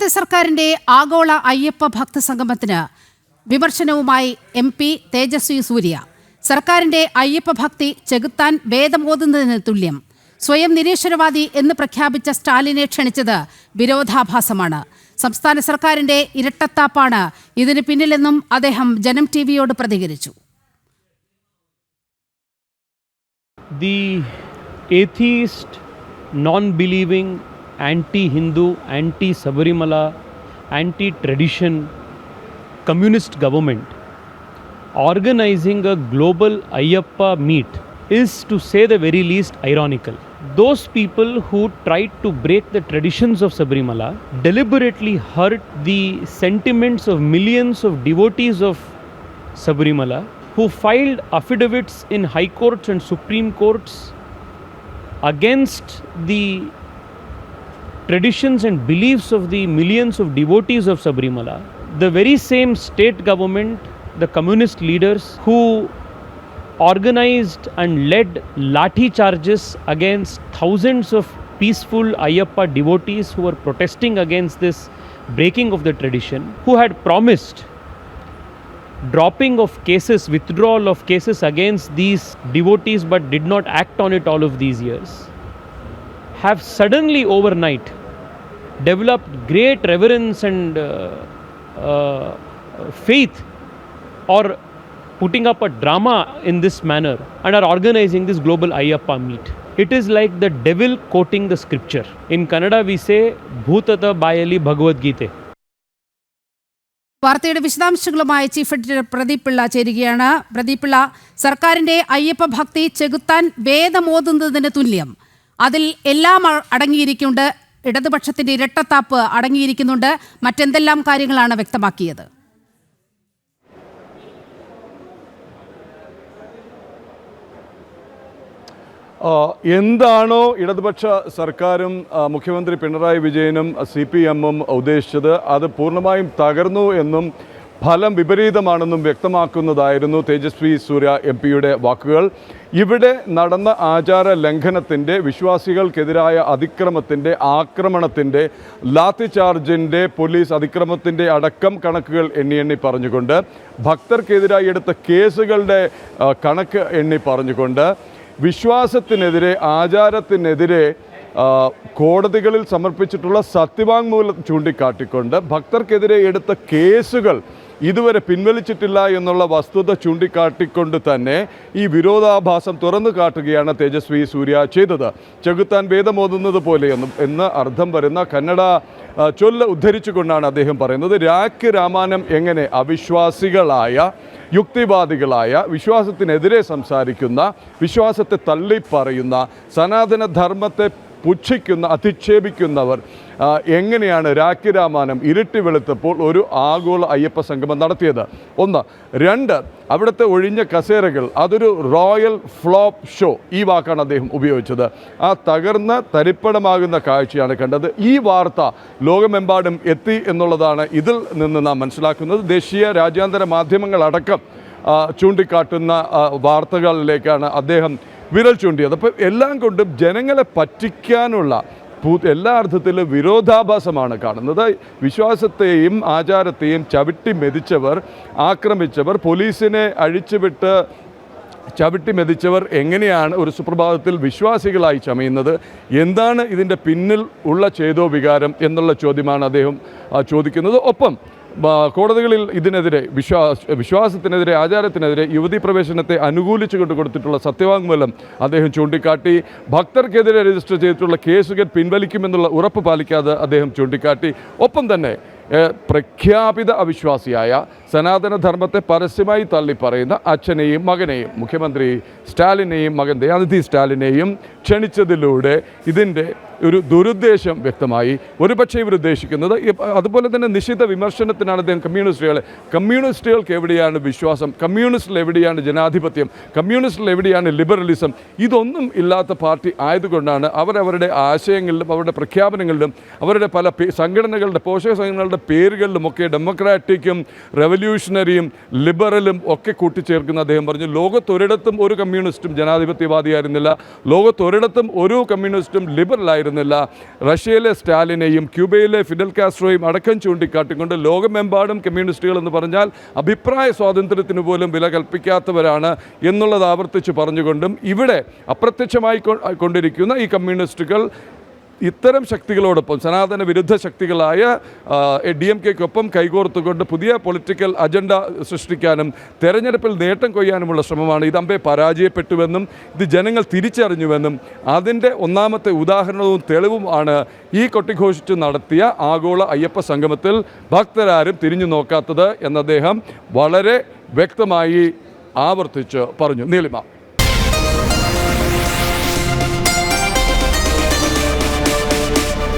സംസ്ഥാനത്തെ സർക്കാരിന്റെ ആഗോള അയ്യപ്പ ഭക്തസംഗമത്തിന് വിമർശനവുമായി MP തേജസ്വി സൂര്യ. സർക്കാരിന്റെ അയ്യപ്പ ഭക്തി ചെകുത്താൻ വേദമോതുന്നതിന് തുല്യം. സ്വയം നിരീശ്വരവാദി എന്ന് പ്രഖ്യാപിച്ച സ്റ്റാലിനെ ക്ഷണിച്ചത് വിരോധാഭാസമാണ്. സംസ്ഥാന സർക്കാരിന്റെ ഇരട്ടത്താപ്പാണ് ഇതിന് പിന്നിലെന്നും അദ്ദേഹം ജനം ടിവിയോട് പ്രതികരിച്ചു. The atheist, non-believing, anti-Hindu, anti-Sabarimala, anti-tradition communist government organizing a global Ayyappa meet is, to say the very least, ironical. Those people who tried to break the traditions of Sabarimala deliberately hurt the sentiments of millions of devotees of Sabarimala, who filed affidavits in high courts and supreme courts against the traditions and beliefs of the millions of devotees of Sabarimala. The very same state government, the communist leaders who organized and led lathi charges against thousands of peaceful Ayyappa devotees who were protesting against this breaking of the tradition, who had promised dropping of cases, withdrawal of cases against these devotees but did not act on it all of these years, have suddenly overnight developed great reverence and faith, or putting up a drama in this manner and are organizing this global Ayyappa meet. It is like the devil quoting the scripture. In Kannada we say Bhutata Bayali Bhagavad Gita. വാർത്തയുടെ വിശദാംശങ്ങളുമായി chief editor Pradeep Pillai ചേരുകയാണ്. പ്രദീപ് പിള്ള, സർക്കാരിന്റെ അയ്യപ്പ ഭക്തി ചെകുത്താൻ വേദമോതുന്നതിന് തുല്യം. അതിൽ എല്ലാം അടങ്ങിയിരിക്കുന്നുണ്ട്. ഇടതുപക്ഷത്തിന്റെ ഇരട്ടത്താപ്പ് അടങ്ങിയിരിക്കുന്നുണ്ട്. മറ്റെന്തെല്ലാം കാര്യങ്ങളാണ് വ്യക്തമാക്കിയത്? എന്താണോ ഇടതുപക്ഷ സർക്കാരും മുഖ്യമന്ത്രി പിണറായി വിജയനും CPM-ഉം ഉദ്ദേശിച്ചത് അത് പൂർണ്ണമായും തകർന്നു എന്നും ഫലം വിപരീതമാണെന്നും വ്യക്തമാക്കുന്നതായിരുന്നു തേജസ്വി സൂര്യ MP-യുടെ വാക്കുകൾ. ഇവിടെ നടന്ന ആചാര ലംഘനത്തിൻ്റെ, വിശ്വാസികൾക്കെതിരായ അതിക്രമത്തിൻ്റെ, ആക്രമണത്തിൻ്റെ, ലാത്തി ചാർജിൻ്റെ, പോലീസ് അതിക്രമത്തിൻ്റെ അടക്കം കണക്കുകൾ എണ്ണി പറഞ്ഞുകൊണ്ട്, ഭക്തർക്കെതിരായി എടുത്ത കേസുകളുടെ കണക്ക് എണ്ണി പറഞ്ഞുകൊണ്ട്, വിശ്വാസത്തിനെതിരെ, ആചാരത്തിനെതിരെ കോടതികളിൽ സമർപ്പിച്ചിട്ടുള്ള സത്യവാങ്മൂലം ചൂണ്ടിക്കാട്ടിക്കൊണ്ട്, ഭക്തർക്കെതിരെ എടുത്ത കേസുകൾ ഇതുവരെ പിൻവലിച്ചിട്ടില്ല എന്നുള്ള വസ്തുത ചൂണ്ടിക്കാട്ടിക്കൊണ്ട് തന്നെ ഈ വിരോധാഭാസം തുറന്നു കാട്ടുകയാണ് തേജസ്വി സൂര്യ ചെയ്തത്. ചെകുത്താൻ വേദമോതുന്നത് എന്ന് അർത്ഥം വരുന്ന കന്നഡ ചൊല്ല് ഉദ്ധരിച്ചുകൊണ്ടാണ് അദ്ദേഹം പറയുന്നത്. രാഖി രാമായണം എങ്ങനെ അവിശ്വാസികളായ, യുക്തിവാദികളായ, വിശ്വാസത്തിനെതിരെ സംസാരിക്കുന്ന, വിശ്വാസത്തെ തള്ളിപ്പറയുന്ന, സനാതനധർമ്മത്തെ പുച്ഛിക്കുന്ന, അധിക്ഷേപിക്കുന്നവർ എങ്ങനെയാണ് രാഖി രാമായണം ഇരുട്ടി വെളുത്തപ്പോൾ ഒരു ആഗോള അയ്യപ്പ സംഗമം നടത്തിയത്? ഒന്ന്. രണ്ട്, അവിടുത്തെ ഒഴിഞ്ഞ കസേരകൾ അതൊരു റോയൽ ഫ്ലോപ്പ് ഷോ, ഈ വാക്കാണ് അദ്ദേഹം ഉപയോഗിച്ചത്. ആ തകർന്ന് തരിപ്പണമാകുന്ന കാഴ്ചയാണ് കണ്ടത്. ഈ വാർത്ത ലോകമെമ്പാടും എത്തി എന്നുള്ളതാണ് ഇതിൽ നിന്ന് നാം മനസ്സിലാക്കുന്നത്. ദേശീയ രാജ്യാന്തര മാധ്യമങ്ങളടക്കം ചൂണ്ടിക്കാട്ടുന്ന വാർത്തകളിലേക്കാണ് അദ്ദേഹം വിരൽ ചൂണ്ടിയത്. അപ്പോൾ എല്ലാം കൊണ്ടും ജനങ്ങളെ പറ്റിക്കാനുള്ള എല്ലാ അർത്ഥത്തിലും വിരോധാഭാസമാണ് കാണുന്നത്. വിശ്വാസത്തെയും ആചാരത്തെയും ചവിട്ടി മെതിച്ചവർ, ആക്രമിച്ചവർ, പോലീസിനെ അഴിച്ചുവിട്ട് ചവിട്ടി മെതിച്ചവർ എങ്ങനെയാണ് ഒരു സുപ്രഭാതത്തിൽ വിശ്വാസികളായി ചമയുന്നത്? എന്താണ് ഇതിൻ്റെ പിന്നിൽ ഉള്ള ചേതോ വികാരം എന്നുള്ള ചോദ്യമാണ് അദ്ദേഹം ചോദിക്കുന്നത്. ഒപ്പം കോടതികളിൽ ഇതിനെതിരെ, വിശ്വാസത്തിനെതിരെ, ആചാരത്തിനെതിരെ, യുവതീ പ്രവേശനത്തെ അനുകൂലിച്ചുകൊണ്ട് കൊടുത്തിട്ടുള്ള സത്യവാങ്മൂലം അദ്ദേഹം ചൂണ്ടിക്കാട്ടി. ഭക്തർക്കെതിരെ രജിസ്റ്റർ ചെയ്തിട്ടുള്ള കേസുകൾ പിൻവലിക്കുമെന്നുള്ള ഉറപ്പ് പാലിക്കാതെ അദ്ദേഹം ചൂണ്ടിക്കാട്ടി. ഒപ്പം തന്നെ പ്രഖ്യാപിത അവിശ്വാസിയായ, സനാതനധർമ്മത്തെ പരസ്യമായി തള്ളിപ്പറയുന്ന അച്ഛനെയും മകനെയും, മുഖ്യമന്ത്രി സ്റ്റാലിനെയും മകൻ ദയാനിധി സ്റ്റാലിനെയും ക്ഷണിച്ചതിലൂടെ ഇതിൻ്റെ ഒരു ദുരുദ്ദേശം വ്യക്തമായി. ഒരുപക്ഷെ ഇവർ ഉദ്ദേശിക്കുന്നത്, അതുപോലെ തന്നെ നിശ്ചിത വിമർശനത്തിനാണ് അദ്ദേഹം കമ്മ്യൂണിസ്റ്റുകൾക്ക് എവിടെയാണ് വിശ്വാസം, കമ്മ്യൂണിസ്റ്റിൽ എവിടെയാണ് ജനാധിപത്യം, കമ്മ്യൂണിസ്റ്റിൽ എവിടെയാണ് ലിബറലിസം, ഇതൊന്നും ഇല്ലാത്ത പാർട്ടി ആയതുകൊണ്ടാണ് അവരവരുടെ ആശയങ്ങളിലും അവരുടെ പ്രഖ്യാപനങ്ങളിലും അവരുടെ പല സംഘടനകളുടെ, പോഷക സംഘടനകളുടെ പേരുകളിലുമൊക്കെ ഡെമോക്രാറ്റിക്കും റെവല്യൂഷണറിയും ലിബറലും ഒക്കെ കൂട്ടിച്ചേർക്കുന്ന അദ്ദേഹം പറഞ്ഞു. ലോകത്തൊരിടത്തും ഒരു കമ്മ്യൂണിസ്റ്റും ജനാധിപത്യവാദിയായിരുന്നില്ല, ലോകത്തൊരിടത്തും ഒരു കമ്മ്യൂണിസ്റ്റും ലിബറലായിരുന്നില്ല. ഉണ്ടായിരുന്നില്ല. റഷ്യയിലെ സ്റ്റാലിനെയും ക്യൂബയിലെ ഫിഡൽ കാസ്ട്രോയും അടക്കം ചൂണ്ടിക്കാട്ടിക്കൊണ്ട് ലോകമെമ്പാടും കമ്മ്യൂണിസ്റ്റുകൾ എന്ന് പറഞ്ഞാൽ അഭിപ്രായ സ്വാതന്ത്ര്യത്തിന് പോലും വില കൽപ്പിക്കാത്തവരാണ് എന്നുള്ളത് ആവർത്തിച്ച് പറഞ്ഞുകൊണ്ടും ഇവിടെ അപ്രത്യക്ഷമായി കൊണ്ടിരിക്കുന്ന ഈ കമ്മ്യൂണിസ്റ്റുകൾ ഇത്തരം ശക്തികളോടൊപ്പം സനാതന വിരുദ്ധ ശക്തികളായ DMK-ക്കൊപ്പം കൈകോർത്തുകൊണ്ട് പുതിയ പൊളിറ്റിക്കൽ അജണ്ട സൃഷ്ടിക്കാനും തെരഞ്ഞെടുപ്പിൽ നേട്ടം കൊയ്യാനുമുള്ള ശ്രമമാണ്. ഇത് അമ്പേ പരാജയപ്പെട്ടുവെന്നും ഇത് ജനങ്ങൾ തിരിച്ചറിഞ്ഞുവെന്നും അതിൻ്റെ ഒന്നാമത്തെ ഉദാഹരണവും തെളിവുമാണ് ഈ കൊട്ടിഘോഷിച്ച് നടത്തിയ ആഗോള അയ്യപ്പ സംഗമത്തിൽ ഭക്തരാരും തിരിഞ്ഞു നോക്കാത്തത് എന്ന് അദ്ദേഹം വളരെ വ്യക്തമായി ആവർത്തിച്ച് പറഞ്ഞു. നീലിമ.